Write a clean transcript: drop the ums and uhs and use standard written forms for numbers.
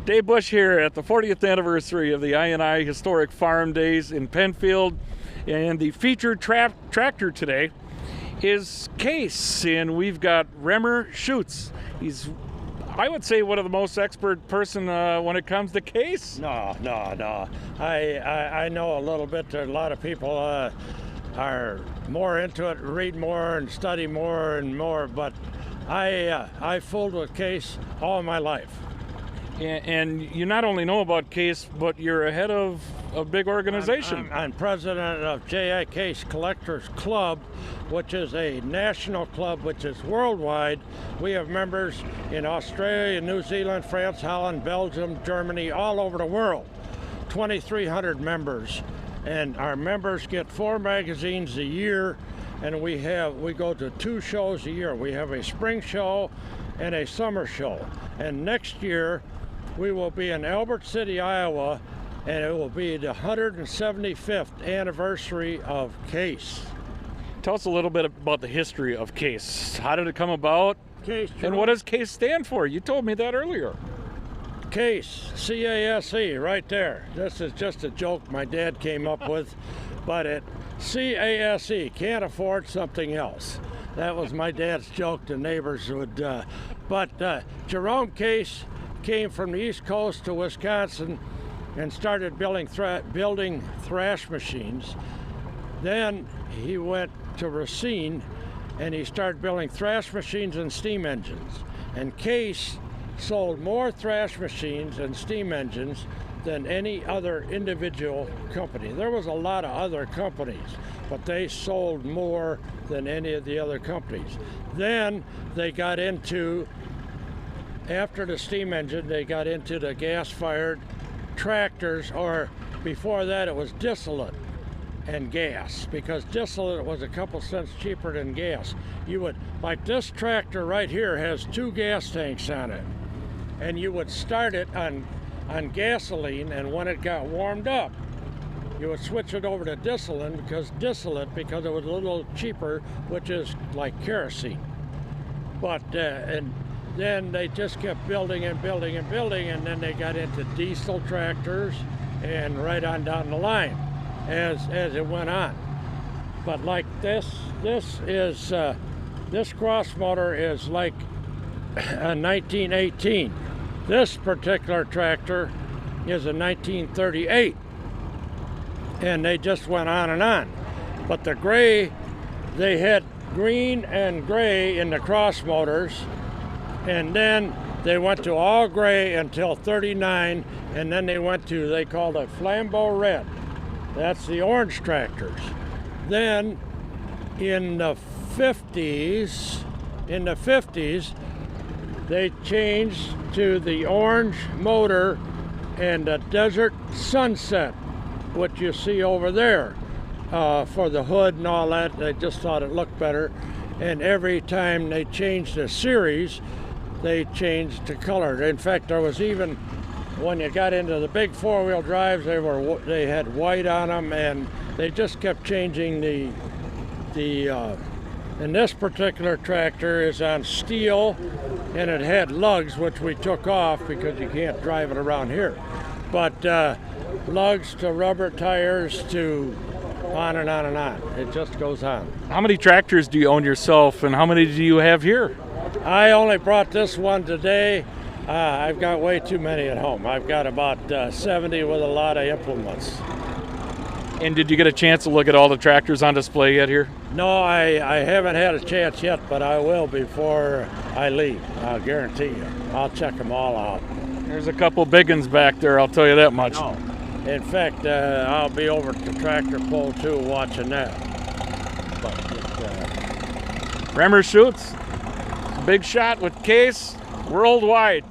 Dave Bush here at the 40th anniversary of the I&I Historic Farm Days in Penfield, and the featured tractor today is Case, and we've got Remer Schutz. He's, I would say, one of the most expert person when it comes to Case. No. I know a little bit. A lot of people are more into it, read more and study more and more, but I fooled with Case all my life. And you not only know about Case, but you're a head of a big organization. I'm president of J.I. Case Collectors Club, which is a national club which is worldwide. We have members in Australia, New Zealand, France, Holland, Belgium, Germany, all over the world. 2,300 members. And our members get 4 magazines a year, and we go to 2 shows a year. We have a spring show and a summer show. And next year, we will be in Albert City, Iowa, and it will be the 175th anniversary of Case. Tell us a little bit about the history of Case. How did it come about? Case, and what does Case stand for? You told me that earlier. Case, C-A-S-E, right there. This is just a joke my dad came up with, but it C-A-S-E, can't afford something else. That was my dad's joke. The neighbors would, Jerome Case came from the East Coast to Wisconsin and started building thrash machines. Then he went to Racine and he started building thrash machines and steam engines. And Case sold more thrash machines and steam engines than any other individual company. There was a lot of other companies, but they sold more than any of the other companies. Then they got into, after the steam engine, they got into the gas-fired tractors, or before that it was distillate and gas, because distillate was a couple cents cheaper than gas. You would, like this tractor right here has 2 gas tanks on it, and you would start it on gasoline, and when it got warmed up, you would switch it over to distillate because it was a little cheaper, which is like kerosene. But and then they just kept building and building and building, and then they got into diesel tractors and right on down the line as it went on. But like this cross motor is like a 1918. This particular tractor is a 1938, and they just went on and on. But the gray, they had green and gray in the cross motors, and then they went to all gray until 39, and then they went to, they called it Flambeau Red. That's the orange tractors. Then in the 50s, they changed to the orange motor and the Desert Sunset, what you see over there, for the hood and all that. They just thought it looked better. And every time they changed the series, they changed the color. In fact, there was even, when you got into the big 4-wheel drives, they had white on them, and they just kept changing and this particular tractor is on steel, and it had lugs, which we took off because you can't drive it around here. But lugs to rubber tires to on and on and on. It just goes on. How many tractors do you own yourself, and how many do you have here? I only brought this one today. I've got way too many at home. I've got about 70 with a lot of implements. And did you get a chance to look at all the tractors on display yet here? No, I haven't had a chance yet, but I will before I leave. I'll guarantee you. I'll check them all out. There's a couple big ones back there, I'll tell you that much. No. In fact, I'll be over at the tractor pull too, watching that. But Remer Schutz, big shot with Case worldwide.